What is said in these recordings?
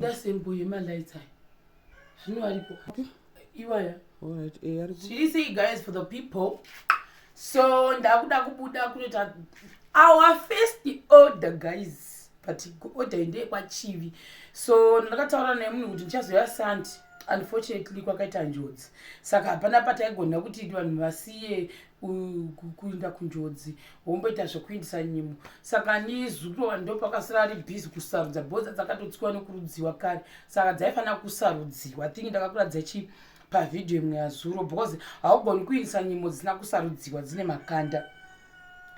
Simple lights. She say guys for the people. So our first order guys, but order inde kwa chivi. So ndakataura nemunhu kuti ndichazoya Sunday. Unfortunately kwakaita njodzi. Saka hapana pataigona kuti vanhu vasiye kuinda kunjodzi womboita zvokuindisa nyimo. Saka nizuro ndopakasara ari busy kusarudza bhodza dzakatotsiwa nekurudziwa kare. Saka dzaifanira kusarudziwa. I think ndakakuradza chi pavidhio imwe yazuro because haugoni kuindisa nyimo dzisina kusarudziwa dzine makanda.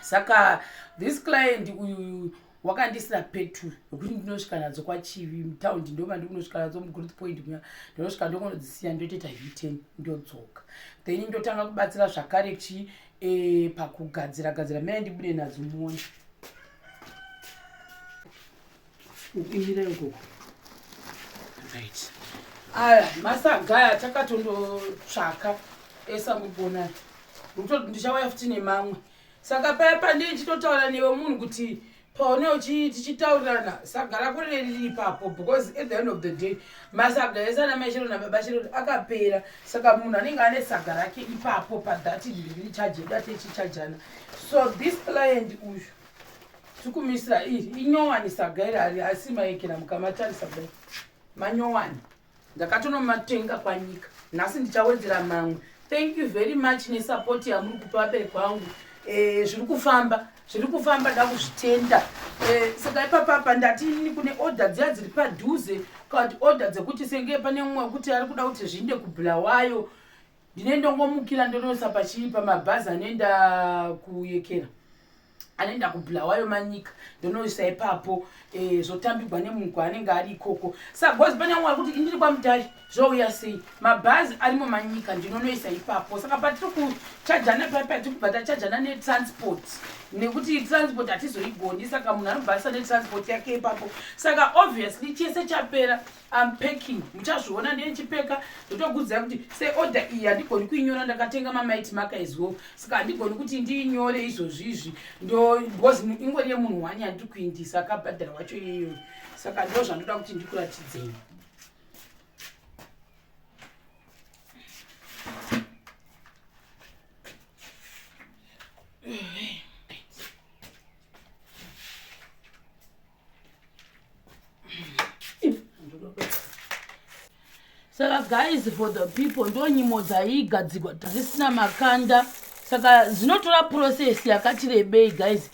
Saka this client uyu wakandisira petrol yokuti ndinosvika nadzo kwachivi mutaundi ndoma ndikunosvika nadzo muGroot Point muya ndinosvika ndokunodzisiya ndotoita U10 ndodzoka then ndotanga kubatsira zvakare chi pakugadzira mene ndibude nadzo muone imire ikoko right masagaya takatondotsvaka esamubona ndikutoti ndichauya futi nemamwe saka paya pandichitotaura newe munhu kuti paone tichitaurirana sagara kune riri ipapo because at the end of the day masaga ese namashiro nababa shiro akapera saka munhu anenge ane saga rake ipapo padhati ndiri charge date chichajana. So this client uyu tikumisira inyowani saga iri asi maekera mukamatari saga manyowani ndakatonomatenga panyika nhasi ndichawedzera mamwe. Thank you very much nesupport yamuri kupa vabereki vangu. Zviri kufamba ndakuzvitenda. Saka ipapapa ndati kune order dziya dziri padhuze kuti order dzekuti senge pane mumwe wekuti ari kuda kuti zvinde kuBulawayo ndinendongomukira ndonoisa pachii pamabhazi anoenda kuyekera anoenda kuBulawayo manyika ndonoisa ipapo zvotambigwa nemunhu kwaanenge ari ikoko. Saka gozi pane mumwe kuti ndiri kwamutari zvouya sei mabhazi arimo manyika ndinonoisa ipapo. Saka patiri kuchajana paipa tiri kubva tachajana netransport nekuti transport hatizoigoni saka munhu anobvasa netransport yake ipapo. Saka obviously chese chapera packing muchazviona nechipeka ndotokuudzai kuti seorder iyi handigoni kuinyora ndakatenga mamaiti makaizwo saka handigoni kuti ndiinyore izvozvizvi because ingori yemunhu wani handiri kuindisa akabhadhara wacho iyoyo. Saka ndo zvandoda kuti ndikuratidzei. Saka guys for the people ndo nyimo dzaigadzigwa dzisina makanda. Saka zvinotora process yakati rebei guys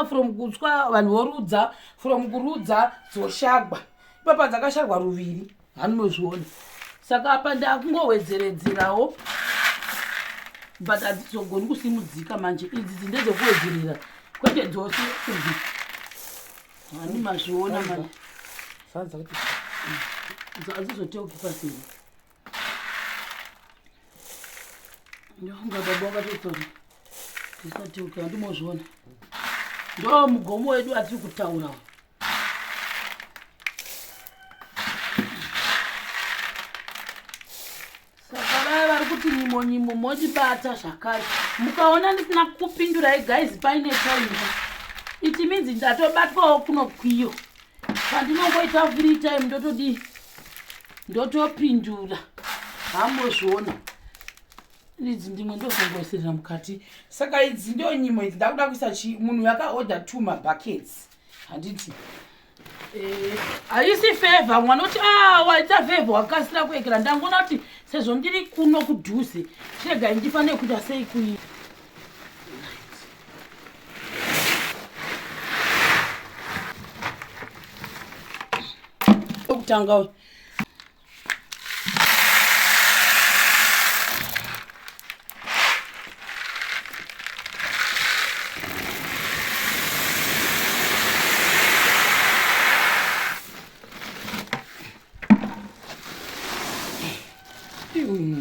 from kutswa vanhu vorudza from kurudza dzoshagwa ipapa dzakashagwa ruviri hanozviona. Saka apa ndakungowedzeredzerawo but hadzizogoni kusimudzika manje idzi ndedzekuwedzerera kwete dzose hani mazviona manje sadza kuti hadzizoteuki paseri ndonga baba wakatotori ndisateuki handimozviona ndo mugomo wedu atiri kutaura. Saka vaya vari kuti nyimo modibata zvakare mukaona ndisina kupindurai guys paine time it means ndatobatwawo kuno kwiyo pandinongoita free time ndotopindura hambozviona idzi ndimwe ndozongoisirira mukati. Saka idzi ndo nyimo idzi ndakuda kuisa munhu yakaorder 2 mabuckets handiti haisi favor mwanoti waita favor wakasira kuekera ndangona kuti sezvo ndiri kuno kudhuze chiregai ndifanire kuita sei kui okutanga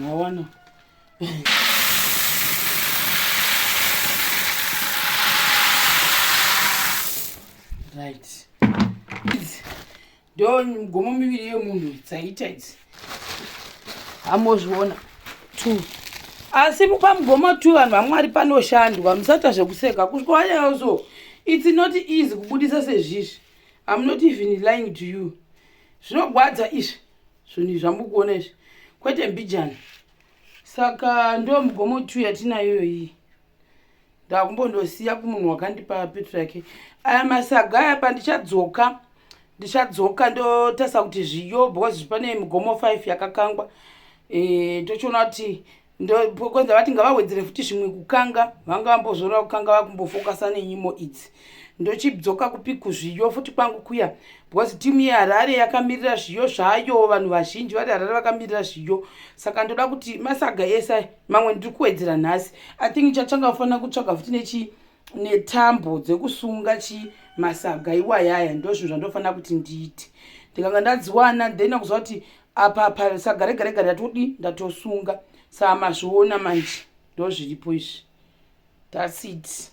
wawana right ndo gomo miviri yemunhu dzaita idzi hamozviona 2 asi pamugomo 2 vanhu vamwari panoshandwa musata zvekuseka kusvikawanyaoso it's not easy kubudisa sezvizvi. I'm not even lying to you. zvinogwadza izvi zvinhu zvambokuona izvi kwete mbijana. Saka ndo mugomo 2 yatinayo iyi. Ndakumbondosiya kumunhu wakandipa petro yake. Aya masaga aya pandichadzoka ndotarisa kuti zviyo because pane mugomo 5 yakakangwa. Tochiona kuti kwanza vati ngavawedzere futi zvimwe kukanga vanga vambozorora kukanga vakumbofokasa nenyimo idzi. Ndochidzoka kupiku zviyo futi kwangu kuya because timu yeHarare yakamirira zviyo zvayo, vanhu vazhinji vari Harare vakamirira zviyo. Saka ndoda kuti masaga ese mamwe ndiri kuwedzera nhasi. I think chachangafanira kutsvaga futi netambo dzekusunga masaga iwayaya, ndo zvinhu zvandofanira kuti ndiite. Ndikanga ndadziwana then kuzwa kuti apa saga rega ndatosunga. Saka mazviona manje ndo zviripo izvi. That's it.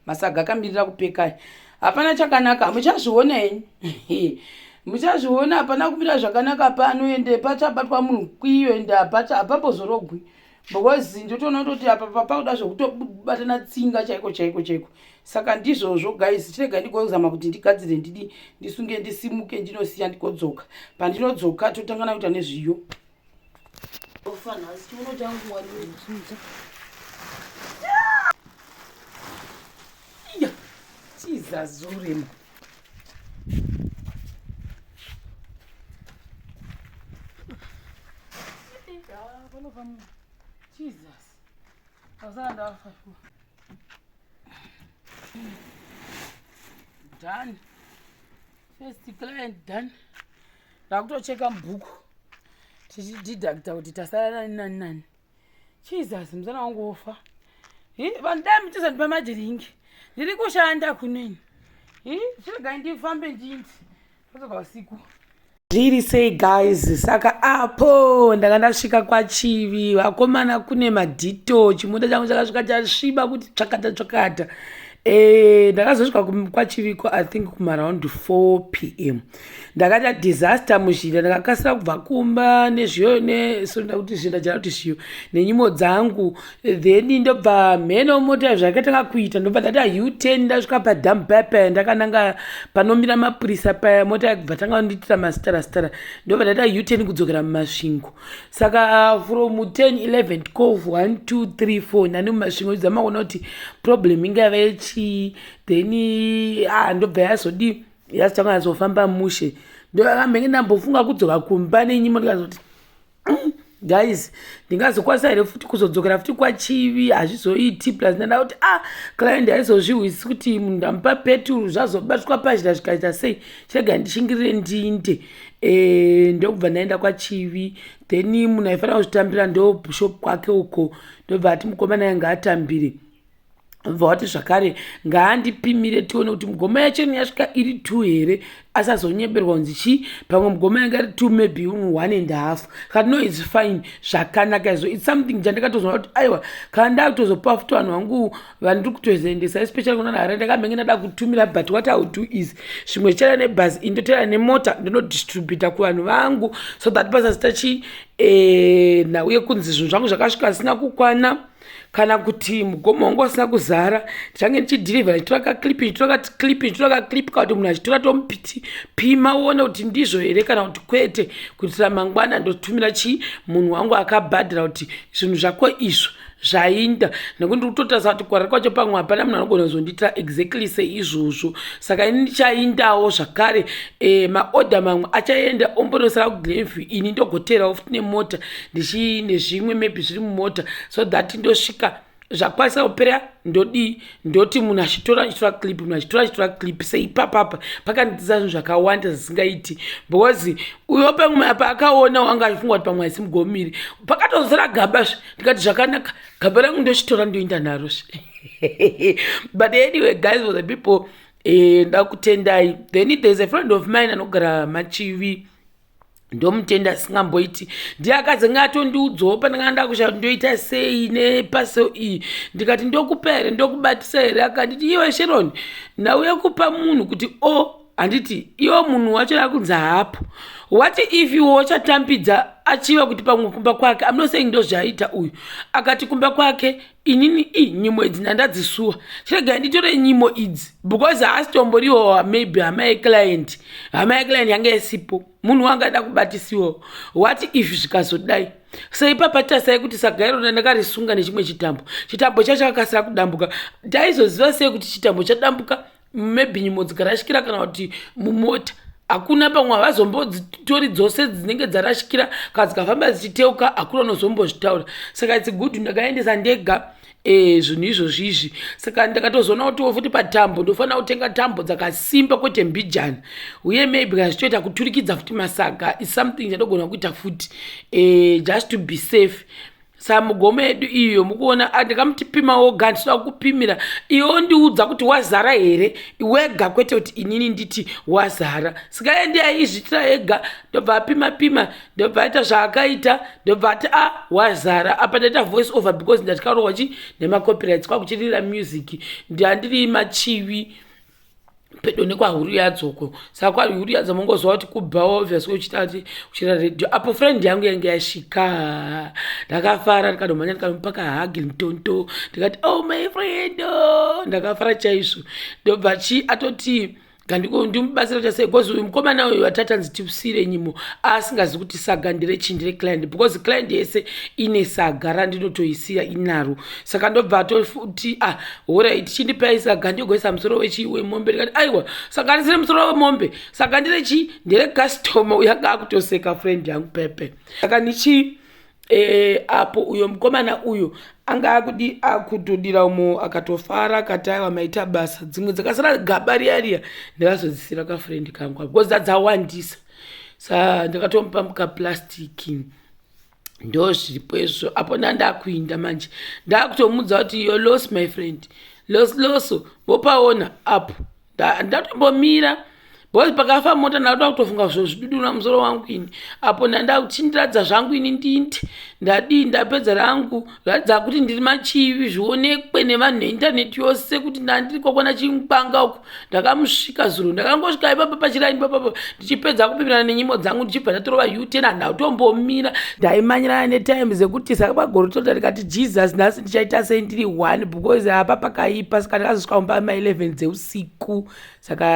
Masaga akamirira kupeka. Hapana chakanaka, muchazviona henyu. Muchazviona hapana kumira zvakanaka pano ende pachabatwa munhu kwiyo ende apapo zorogwi. Because ndotoona kuti apa pakuda zvokutobatana tsinga chaiko. Saka ndizvozvo guys, tirega ndigozama kuti ndigadzire ndisunge ndisimuke ndinosiya ndigodzoka. Pandinodzoka totangana kuita nezviyo. Jesus, Zurim. Jesus. Done. First client done. Ndakutocheka mubhuku. Tichididacta kuti tasara nani. Jesus, mzana wangu ofa. Vanhu dai muchizondipa majiringi. Ndiri kushanda kunini. Chirega ndifambe ndinzi. Kuzoka usiku. Really say guys, saka apo ndakandasvika kwaChivi, vakomana kune madhito, chimunda changu chakasvika chasviba kuti tsvakata. Ndakazosvika kwaChivi I think kumaraund 4 PM. Ndakaita disaster muzhira, ndakakasira kubva kumba nezviyo sonda kuti zvinda jara kuti zviyo nenyimo dzangu. Then ndobva mheno mota zvakatanga kuita, ndobva ndata U10 ndasvika padam pepe ndakananga panomira mapurisa paya mota yakubva tanga nditira masitara. Ndobva ndata U10 kudzokera mumasvingo. Saka from 10 11 12 1 2 3 4 nani mumasvingo zama kuona kuti problem ingava yechi. Then ndobva yazodi yasitanga yazofamba mushe. Ndokamenge ndambofunga kudzoka kumba nenyimo ndikazoti guys ndingazokwanisa here futi kuzodzokera futi kwaChivi hazvizoiti plus ndanda kuti client haizozvihwisi kuti munhu ndamupa peturu zvazobatwa pazhira zvikaita sei, chirega ndishingirire ndinde. Ndokubva ndaenda kwaChivi, then munhu aifanira kuzvitambira ndo shop kwake uko, ndobva ati mukomana yanga atambire. Bva wati zvakare ngaandipimire tione kuti mugoma yacho yasvika iri 2 here, asazonyeberwa kunzi pamwe mugoma yanga iri 2 maybe 1.5. Kati no it's fine, zvakanaka izvo. It's something chandakatozona kuti aiwa kana ndakutozopa futi vanhu vangu vandiri kutozoendesa especially kuna Harare ndakamenge ndada kutumira, but what I will do is zvimwe zvichera nebhazi indotera nemota ndinodistributa kuvanhu vangu so that pasazita nauye kunzi zvinhu zvangu zvakasvika zvisina kukwana kana kuti mugomo wangu asina kuzara, ndichange ndichidhirivha ndichitora kaklipi kana kuti munhu achitora tomupiti pima uone kuti ndizvo here kana kuti kwete, kuitira mangwana ndotumira munhu wangu akabhadhara kuti zvinhu zvako izvo zvainda. Nekuti ndiri kutotarisa kuti kwarari kwacho pamwe hapana munhu anogona kuzondiitira exactly seizvozvo. Saka ini ndichaindawo zvakare, maodha mamwe achaenda ombonosara kuGlenview, ini ndogoterawo futi nemota nezvimwe maybe zviri mumota so that ndosvika zvakwanisa kupera ndoti munhu achitora clip seipapapa pakandidzisa zvinhu zvakawanda zvisingaiti because uyo pamwe apa akaona wanga achifunga kuti pamwe haisi mugomiri pakatozara gabazve ndikati zvakanaka gaba rangu ndochitora ndoenda narozve. But anyway guys, for the people ndakutendai. Then there's a friend of mine anogara maChivi, ndomutenda singamboiti ndiye akadzenga atondiudzawo pandanga ndakusha ndoita sei nepaso iyi, ndikati ndokupa here ndokubatisa here, akanditi iwe Sharon nauye kupa munhu kuti handiti iwo munhu wacho kunzi hapo. What if iwo wachatambidza achiva kuti pamwe kumba kwake, I'm not saying ndo zvaita uyu, akati kumba kwake inini nyimo idzi ndandadzisuwa, chirega nditore nyimo idzi because haasitomboriwo maybe hama yeclient yange isipo, munhu wangada kubatisiwawo. What if zvikazodai? Saipapa tasai kuti sagairo ndakarisunga nechimwe chitambo chacho akasira kudambuka. Taizoziva sei kuti chitambo chadambuka maybe nyimo dzikarashikira kana kuti mumota? Hakuna pamwe havazombodzitori dzose dzinenge dzarashikira kana dzikafamba dzichiteuka, hakuna unozombozvitaura. Saka it's good ndakaendesa ndega zvinhu izvozvizvi. Saka ndakatozoona kutiwo futi patambo ndofanira kutenga tambo dzakasimba kwete mbijana, uye maybe kana zvichoita kuturikidza futi masaga is something chatogona kuita futi just to be safe. Samugomo yedu iyo mukuona ndikamuti pima woga ndinoda kupimira iwo ndiudza kuti wazara here wega kwete kuti inini nditi wazara. Sikaendi aizvitira ega ndobva apima ndobva aita zvaakaita ndobva ati wazara. Apa ndaita voice over because ndatikarowa nemacopyrights kwakuchirira music handiri machivi pedo nekwahuru yadzoko. Saka kwahuru yadza mongozwa kuti kubva obviously uchitati uchira radio. Apo friend yangu yange yasvika, ndakafara ndikadomhanya ndikamupaka hagi mutonto ndikati oh my friend, ndakafara chaizvo. Ndobva atoti ndimubatsira kuti sei because uyu mukomana uyu watatanzi tiusire nyimo asingazi kuti saga ndire client because client yese ine saga randinotoisiya inaro. Saka ndobva atofuti alright chindipai saga ndigoisa musoro wemombe. Ndikati aiwa saka ndisire musoro wemombe, saka ndire customer uyanga akutoseka friend yangu pepe. Saka apo uyo mukomana uyu anga akutodira umo akatofara akataiwa maita basa dzimwe dzakasara gaba riya ndakazodzisira kafriend kangu because dzawandisa. Saka ndakatomupa mukaplastiki ndo zviripo izvo. Apo ndandakuinda manje ndakutomudza kuti you lost my friend, loso wopaona apo ndatombomira because pakafa mota ndakuda kutofunga zvidudura musoro wangu ini. Apo ndandakuchindiradza zvangu ini ndapedza rangu radza kuti ndiri machivi zvionekwe nevanhu neindaneti yose kuti ndandiri kokona chimupanga uku. Ndakamusvika zuro ndakangosvika ipapa pachiraini papapa ndichipedza kupimirana nenyimbo dzangu ndichibva ndatorova U10 handautombomira ndaimanyirana netime dzekuti saka pagorotoda ndikati Jesus nhasi ndichaita sei ndiri 1 because apa pakaipa. Saka ndakazosvika mumba ma11 dzeusiku. Saka